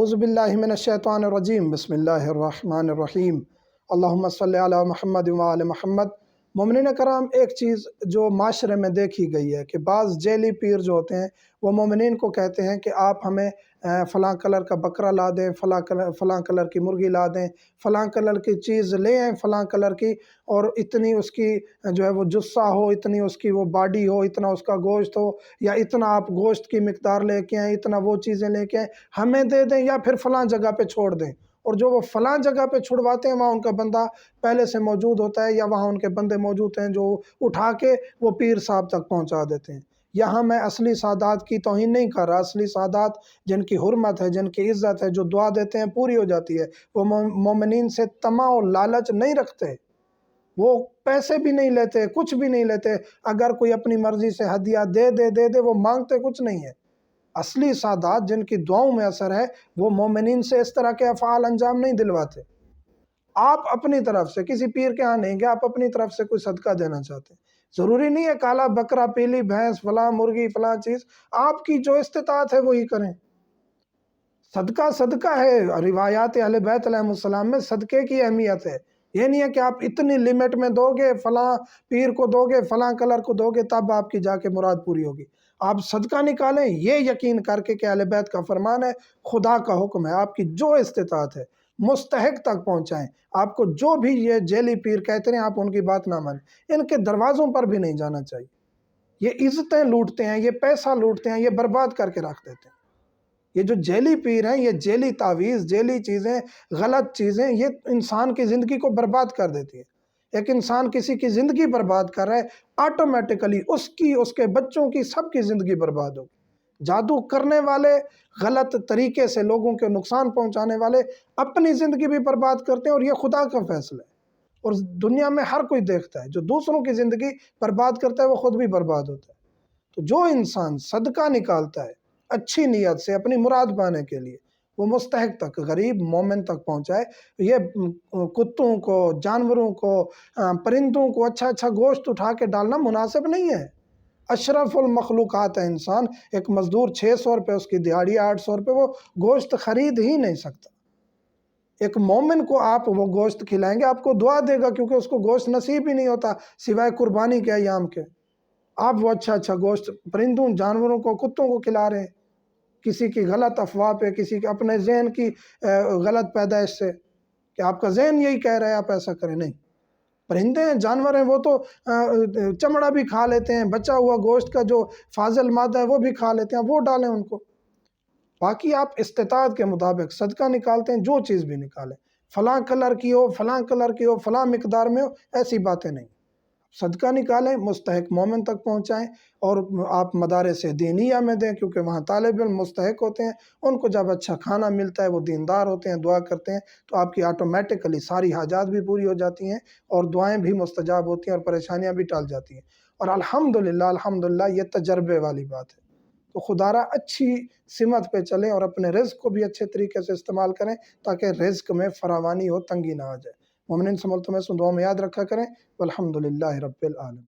اعوذ باللہ من الشیطان الرجیم بسم اللہ الرحمن الرحیم اللہم صلی علی محمد وعلی محمد۔ مومنین کرام، ایک چیز جو معاشرے میں دیکھی گئی ہے کہ بعض جیلی پیر جو ہوتے ہیں وہ مومنین کو کہتے ہیں کہ آپ ہمیں فلاں کلر کا بکرا لا دیں، فلاں کلر کی مرغی لا دیں، فلاں کلر کی چیز لے آئیں، فلاں کلر کی، اور اتنی اس کی جو ہے وہ جثہ ہو، اتنی اس کی وہ باڈی ہو، اتنا اس کا گوشت ہو، یا اتنا آپ گوشت کی مقدار لے کے آئیں، اتنا وہ چیزیں لے کے آئیں، ہمیں دے دیں یا پھر فلاں جگہ پہ چھوڑ دیں۔ اور جو وہ فلاں جگہ پہ چھڑواتے ہیں وہاں ان کا بندہ پہلے سے موجود ہوتا ہے، یا وہاں ان کے بندے موجود ہیں جو اٹھا کے وہ پیر صاحب تک پہنچا دیتے ہیں۔ یہاں میں اصلی سادات کی توہین نہیں کر رہا، اصلی سادات جن کی حرمت ہے، جن کی عزت ہے، جو دعا دیتے ہیں پوری ہو جاتی ہے، وہ مومنین سے طمع و لالچ نہیں رکھتے، وہ پیسے بھی نہیں لیتے، کچھ بھی نہیں لیتے۔ اگر کوئی اپنی مرضی سے ہدیہ دے وہ مانگتے کچھ نہیں ہے۔ اصلی سادات جن کی دعاؤں میں اثر ہے وہ مومنین سے اس طرح کے افعال انجام نہیں دلواتے۔ آپ اپنی طرف سے کسی پیر کے ہاں نہیں گے، آپ اپنی طرف سے کوئی صدقہ دینا چاہتے ہیں، ضروری نہیں ہے کالا بکرا، پیلی بھینس، فلاں مرغی، فلاں چیز، آپ کی جو استطاعت ہے وہی کریں۔ صدقہ صدقہ ہے، روایات اہل بیت علیہ السلام میں صدقے کی اہمیت ہے۔ یہ نہیں ہے کہ آپ اتنی لمٹ میں دو گے، فلاں پیر کو دو گے، فلاں کلر کو دو گے تب آپ کی جا کے مراد پوری ہوگی۔ آپ صدقہ نکالیں یہ یقین کر کے کہ اہل بیت کا فرمان ہے، خدا کا حکم ہے، آپ کی جو استطاعت ہے مستحق تک پہنچائیں۔ آپ کو جو بھی یہ جیلی پیر کہتے ہیں آپ ان کی بات نہ مانیں، ان کے دروازوں پر بھی نہیں جانا چاہیے۔ یہ عزتیں لوٹتے ہیں، یہ پیسہ لوٹتے ہیں، یہ برباد کر کے رکھ دیتے ہیں۔ یہ جو جیلی پیر ہیں، یہ جیلی تعویذ، جیلی چیزیں، غلط چیزیں، یہ انسان کی زندگی کو برباد کر دیتی ہے۔ ایک انسان کسی کی زندگی برباد کر رہا ہے، آٹومیٹیکلی اس کے بچوں کی، سب کی زندگی برباد ہوگی۔ جادو کرنے والے، غلط طریقے سے لوگوں کے نقصان پہنچانے والے اپنی زندگی بھی برباد کرتے ہیں، اور یہ خدا کا فیصلہ ہے۔ اور دنیا میں ہر کوئی دیکھتا ہے، جو دوسروں کی زندگی برباد کرتا ہے وہ خود بھی برباد ہوتا ہے۔ تو جو انسان صدقہ نکالتا ہے اچھی نیت سے اپنی مراد پانے کے لیے، وہ مستحق تک، غریب مومن تک پہنچائے۔ یہ کتوں کو، جانوروں کو، پرندوں کو اچھا گوشت اٹھا کے ڈالنا مناسب نہیں ہے۔ اشرف المخلوقات ہے انسان، ایک مزدور 600 روپے اس کی دیہاڑی، 800 روپے، وہ گوشت خرید ہی نہیں سکتا۔ ایک مومن کو آپ وہ گوشت کھلائیں گے، آپ کو دعا دے گا، کیونکہ اس کو گوشت نصیب ہی نہیں ہوتا سوائے قربانی کے ایام کے۔ آپ وہ اچھا گوشت پرندوں، جانوروں کو، کتوں کو کھلا رہے ہیں، کسی کی غلط افواہ پہ، کسی کے اپنے ذہن کی غلط پیدائش سے کہ آپ کا ذہن یہی کہہ رہا ہے آپ ایسا کریں۔ نہیں، پرندے ہیں، جانور ہیں، وہ تو چمڑا بھی کھا لیتے ہیں، بچا ہوا گوشت کا جو فاضل مادہ ہے وہ بھی کھا لیتے ہیں، وہ ڈالیں ان کو۔ باقی آپ استطاعت کے مطابق صدقہ نکالتے ہیں، جو چیز بھی نکالیں، فلاں کلر کی ہو، فلاں کلر کی ہو، فلاں مقدار میں ہو، ایسی باتیں نہیں۔ صدقہ نکالیں، مستحق مومن تک پہنچائیں، اور آپ مدارس دینیہ میں دیں، کیونکہ وہاں طالب علم مستحق ہوتے ہیں، ان کو جب اچھا کھانا ملتا ہے، وہ دیندار ہوتے ہیں، دعا کرتے ہیں، تو آپ کی آٹومیٹکلی ساری حاجات بھی پوری ہو جاتی ہیں، اور دعائیں بھی مستجاب ہوتی ہیں، اور پریشانیاں بھی ٹال جاتی ہیں۔ اور الحمدللہ یہ تجربے والی بات ہے۔ تو خدارہ اچھی سمت پہ چلیں، اور اپنے رزق کو بھی اچھے طریقے سے استعمال کریں، تاکہ رزق میں فراوانی ہو، تنگی نہ آ جائے۔ مومنین سے ملتمس دعا میں یاد رکھا کریں۔ والحمدللہ رب العالمین۔